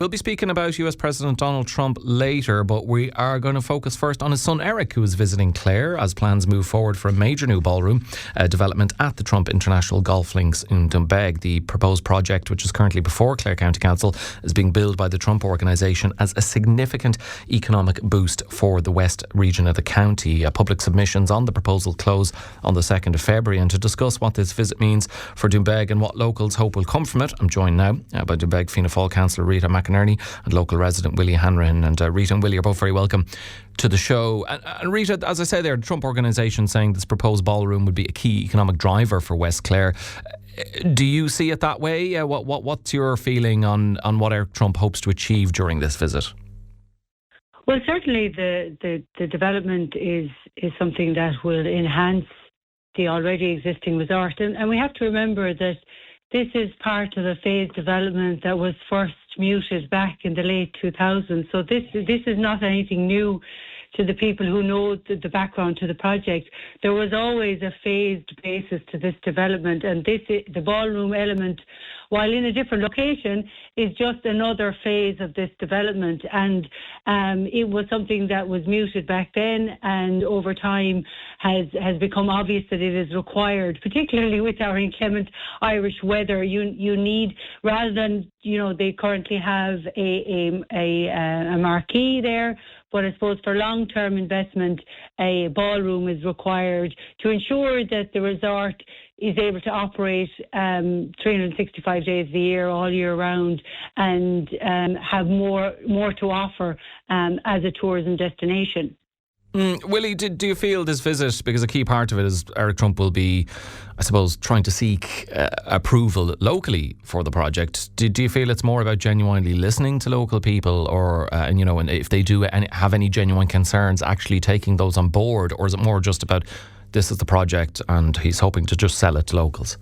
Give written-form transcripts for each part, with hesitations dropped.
We'll be speaking about US President Donald Trump later, but we are going to focus first on his son Eric, who is visiting Clare as plans move forward for a major new ballroom development at the Trump International Golf Links in Doonbeg. The proposed project, which is currently before Clare County Council, is being billed by the Trump organisation as a significant economic boost for the west region of the county. Public submissions on the proposal close on the 2nd of February, and to discuss what this visit means for Doonbeg and what locals hope will come from it, I'm joined now by Doonbeg Fianna Fáil councillor Rita McInerney and local resident Willie Hanrahan. And Rita and Willie are both very welcome to the show. And Rita, as I say there, the Trump organisation saying this proposed ballroom would be a key economic driver for West Clare. Do you see it that way? What's your feeling on what Eric Trump hopes to achieve during this visit? Well, certainly the development is something that will enhance the already existing resort. And we have to remember that this is part of a phased development that was first mooted back in the late 2000s. So this is not anything new to the people who know the background to the project. There was always a phased basis to this development, and the ballroom element, while in a different location, is just another phase of this development. And it was something that was mooted back then, and over time has become obvious that it is required, particularly with our inclement Irish weather. You need, rather than, they currently have a marquee there, but I suppose for long-term investment, a ballroom is required to ensure that the resort is able to operate 365 days a year, all year round, and have more to offer as a tourism destination. Willie, do you feel this visit, because a key part of it is Eric Trump will be, I suppose, trying to seek approval locally for the project. Do you feel it's more about genuinely listening to local people, or and if they do have any genuine concerns, actually taking those on board, or is it more just about this is the project and he's hoping to just sell it to locals?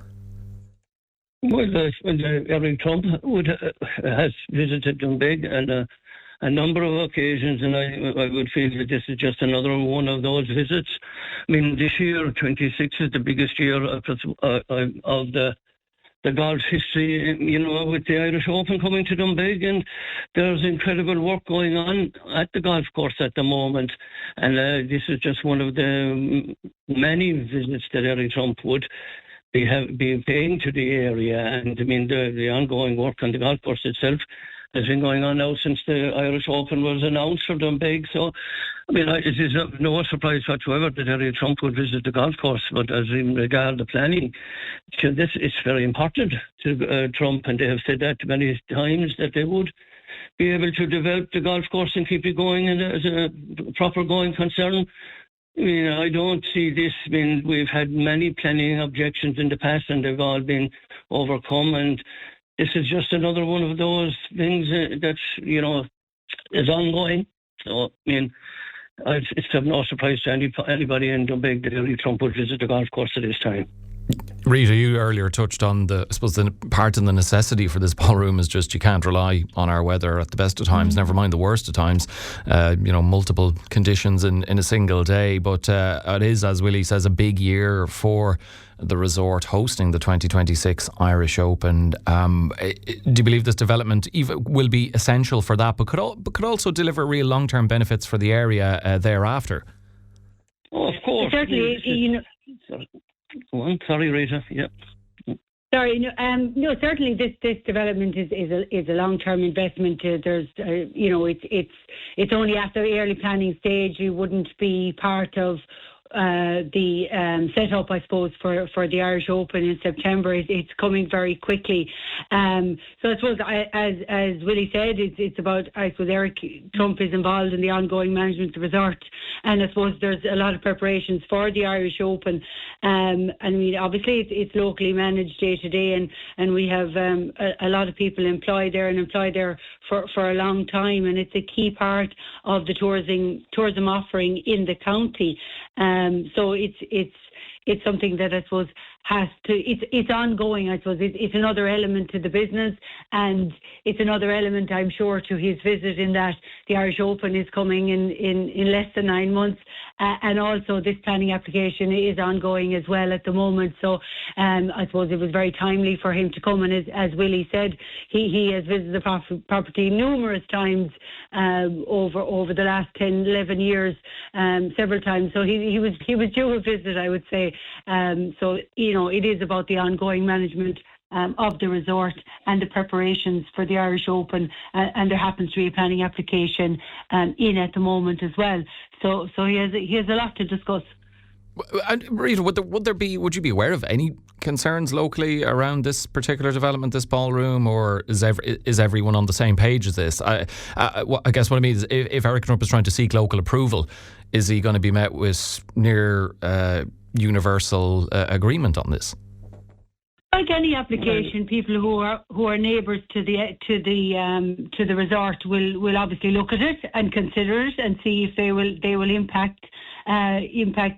Well, Eric Trump has visited Doonbeg and a number of occasions, and I would feel that this is just another one of those visits. I mean, this year, 26, is the biggest year of the golf history, with the Irish Open coming to Doonbeg, and there's incredible work going on at the golf course at the moment. And this is just one of the many visits that Eric Trump would be paying to the area. And I mean, the ongoing work on the golf course itself has been going on now since the Irish Open was announced for Doonbeg. So, I mean, it is no surprise whatsoever that Eric Trump would visit the golf course. But as in regard to planning, this is very important to Trump, and they have said that many times, that they would be able to develop the golf course and keep it going as a proper going concern. I mean, I don't see this. I mean, we've had many planning objections in the past, and they've all been overcome, and this is just another one of those things that's, is ongoing. So, I mean, it's of no surprise to anybody in Doonbeg that Eric Trump would visit the golf course at this time. Rita, you earlier touched on the part and the necessity for this ballroom is just you can't rely on our weather at the best of times, never mind the worst of times, multiple conditions in a single day. But it is, as Willie says, a big year for the resort hosting the 2026 Irish Open. Do you believe this development will be essential for that, but could also deliver real long-term benefits for the area thereafter? Oh, of course. Certainly, Go on. Sorry, Rita. Yeah. Sorry, no. Certainly, this development is a long-term investment. There's, it's only at the early planning stage. You wouldn't be part of the setup, I suppose, for the Irish Open in September. It's coming very quickly. So I suppose, as Willie said, it's about, I suppose, Eric Trump is involved in the ongoing management of the resort, and I suppose there's a lot of preparations for the Irish Open. I mean, obviously it's locally managed day to day, and we have a lot of people employed there for a long time, and it's a key part of the tourism offering in the county. So it's something that I suppose it's ongoing, I suppose. It's another element to the business, and it's another element, I'm sure, to his visit, in that the Irish Open is coming in less than 9 months, and also this planning application is ongoing as well at the moment. So I suppose it was very timely for him to come, and as Willie said, he has visited the property numerous times over the last 10, 11 years, several times. So he was due a visit, I would say. So, it is about the ongoing management of the resort and the preparations for the Irish Open, and there happens to be a planning application in at the moment as well. So he has a lot to discuss. And Rita, would you be aware of any concerns locally around this particular development, this ballroom, or is everyone on the same page as this? I guess what I mean is, if Eric Trump is trying to seek local approval, is he going to be met with near universal agreement on this? Like any application, people who are neighbours to the resort will obviously look at it and consider it and see if they will impact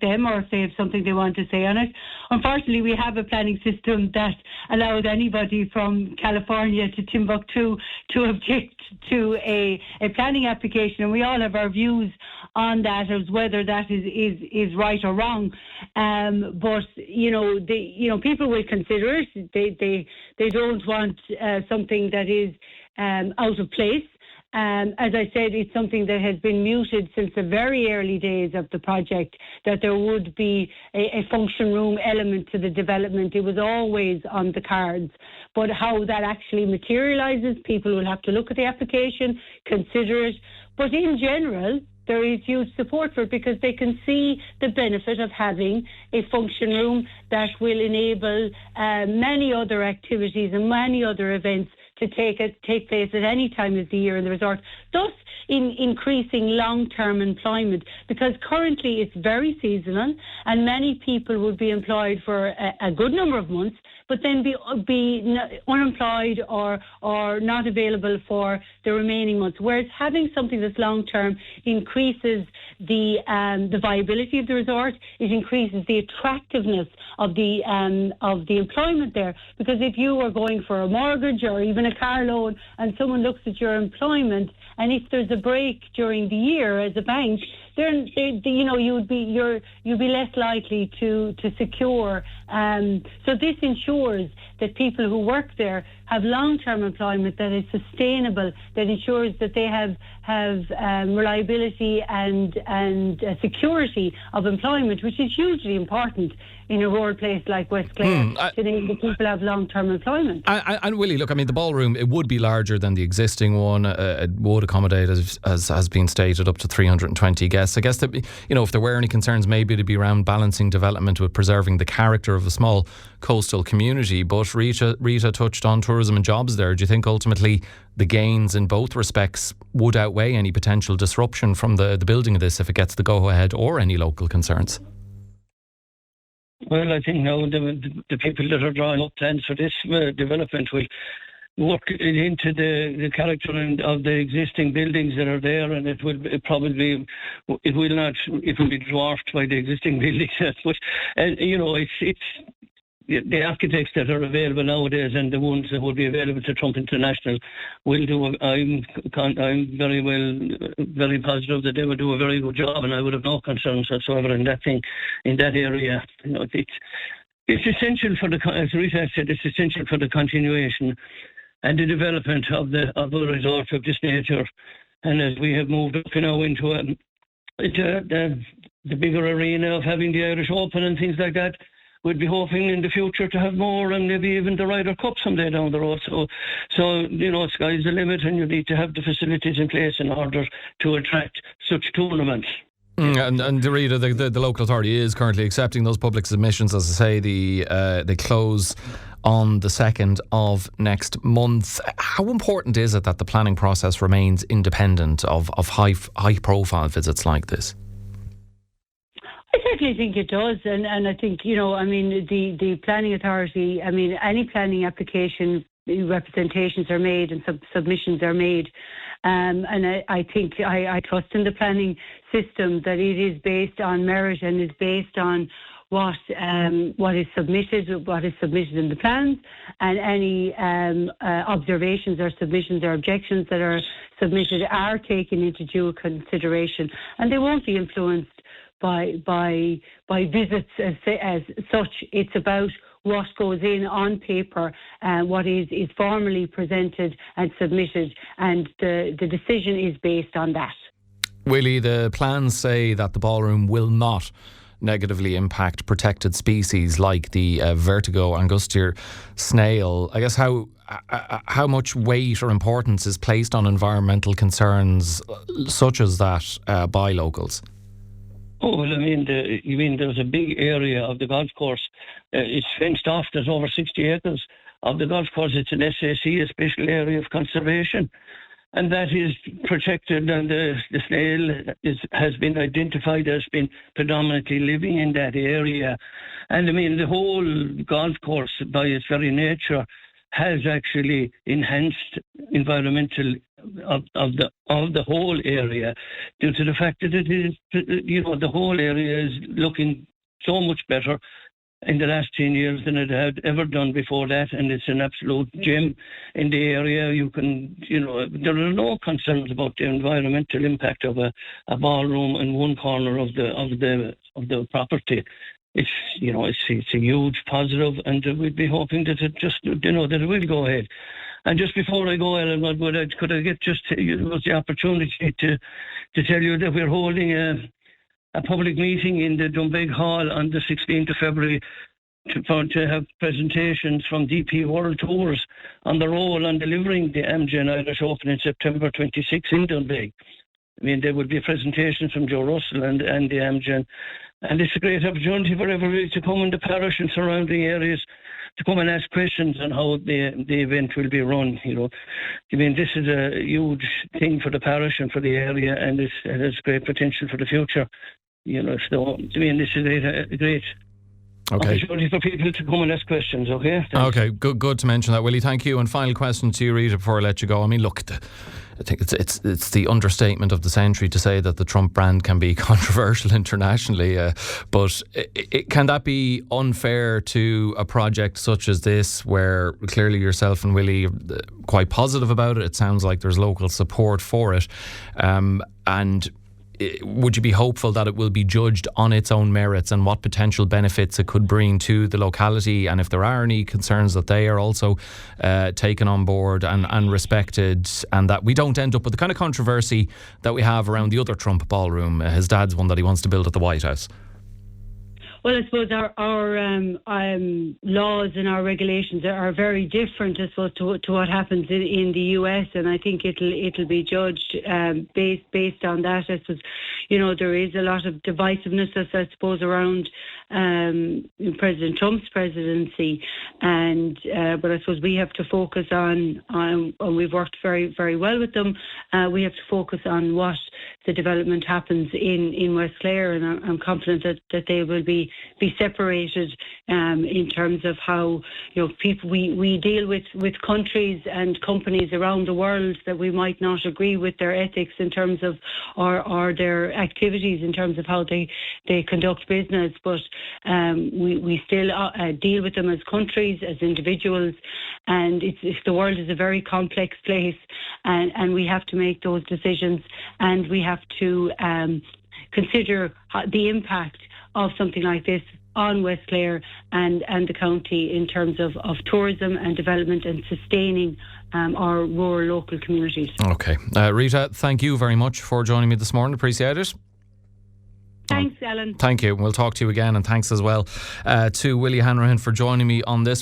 them, or if they have something they want to say on it. Unfortunately, we have a planning system that allows anybody from California to Timbuktu to object to a planning application, and we all have our views on that, as whether that is right or wrong. But people will consider it. They don't want something that is out of place. As I said, it's something that has been muted since the very early days of the project, that there would be a function room element to the development. It was always on the cards. But how that actually materialises, people will have to look at the application, consider it. But in general, there is huge support for it, because they can see the benefit of having a function room that will enable many other activities and many other events to take place at any time of the year in the resort, thus in increasing long-term employment, because currently it's very seasonal and many people would be employed for a good number of months, but then be unemployed or not available for the remaining months. Whereas having something that's long-term increases the viability of the resort, it increases the attractiveness of the employment there. Because if you are going for a mortgage or even a car loan and someone looks at your employment, and if there's a break during the year as a bank, then you'd be less likely to secure. So this ensures that people who work there have long-term employment that is sustainable, that ensures that they have reliability and security of employment, which is hugely important in a rural place like West Clare, to enable the people have long-term employment. And Willie, look, I mean, the ballroom, it would be larger than the existing one. It would accommodate, as has been stated, up to 320 guests. I guess that, if there were any concerns, maybe it'd be around balancing development with preserving the character of a small coastal community. But Rita touched on tourism and jobs there. Do you think ultimately the gains in both respects would outweigh any potential disruption from the building of this, if it gets the go-ahead, or any local concerns? Well, I think now the people that are drawing up plans for this development will work it into the character of the existing buildings that are there, and it will be dwarfed by the existing buildings. But it's the architects that are available nowadays, and the ones that would be available to Trump International, will do. I'm very positive that they will do a very good job, and I would have no concerns whatsoever in that area. It's essential for as Rita said, it's essential for the continuation and the development of a resort of this nature. And as we have moved up into the bigger arena of having the Irish Open and things like that, we'd be hoping in the future to have more, and maybe even the Ryder Cup someday down the road. So sky's the limit, and you need to have the facilities in place in order to attract such tournaments. And Rita, the local authority is currently accepting those public submissions. As I say, they close on the 2nd of next month. How important is it that the planning process remains independent of high-profile visits like this? I certainly think it does, and I think, the planning authority, any planning application, representations are made and submissions are made, and I think I trust in the planning system that it is based on merit and is based on what is submitted in the plans, and any observations or submissions or objections that are submitted are taken into due consideration, and they won't be influenced by visits as such. It's about what goes in on paper, what is formally presented and submitted, and the decision is based on that. Willie, the plans say that the ballroom will not negatively impact protected species like the vertigo angustia snail. I guess how much weight or importance is placed on environmental concerns such as that by locals? Oh, well, I mean, there's a big area of the golf course. It's fenced off. There's over 60 acres of the golf course. It's an SAC, a special area of conservation, and that is protected. And the snail has been identified as being predominantly living in that area. And I mean, the whole golf course, by its very nature, has actually enhanced environmental of the whole area, due to the fact that it is, the whole area is looking so much better in the last 10 years than it had ever done before that, and it's an absolute gem in the area. There are no concerns about the environmental impact of a ballroom in one corner of the property. It's a huge positive, and we'd be hoping that that it will go ahead. And just before I go, Ellen, could I get the opportunity to tell you that we're holding a public meeting in the Doonbeg Hall on the 16th of February to have presentations from DP World Tours on the role on delivering the Amgen Irish Open in September 26 in Doonbeg. I mean, there will be presentations from Joe Russell and the Amgen. And it's a great opportunity for everybody to come in the parish and surrounding areas to come and ask questions on how the event will be run. I mean, this is a huge thing for the parish and for the area, and it has great potential for the future. So I mean, this is a great opportunity for people to come and ask questions. Okay. Thanks. Okay. Good to mention that, Willie. Thank you. And final question to you, Rita, before I let you go. I mean, look, I think it's the understatement of the century to say that the Trump brand can be controversial internationally, but can that be unfair to a project such as this, where clearly yourself and Willie are quite positive about it? It sounds like there's local support for it, and would you be hopeful that it will be judged on its own merits and what potential benefits it could bring to the locality, and if there are any concerns that they are also taken on board and respected, and that we don't end up with the kind of controversy that we have around the other Trump ballroom, his dad's one that he wants to build at the White House? Well, I suppose our laws and our regulations are very different, I suppose, to what happens in the US, and I think it'll be judged based on that. I suppose, there is a lot of divisiveness, I suppose, around President Trump's presidency, but I suppose we have to focus on we've worked very, very well with them. We have to focus on what the development happens in West Clare, and I'm confident that they will be separated in terms of how people we deal with countries and companies around the world that we might not agree with their ethics in terms of or their activities in terms of how they conduct business, but we still deal with them as countries, as individuals, and the world is a very complex place, and we have to make those decisions, and we have to consider the impact of something like this on West Clare and the county in terms of tourism and development and sustaining our rural local communities. Okay. Rita, thank you very much for joining me this morning. Appreciate it. Thanks, Ellen. Thank you. We'll talk to you again, and thanks as well to Willie Hanrahan for joining me on this.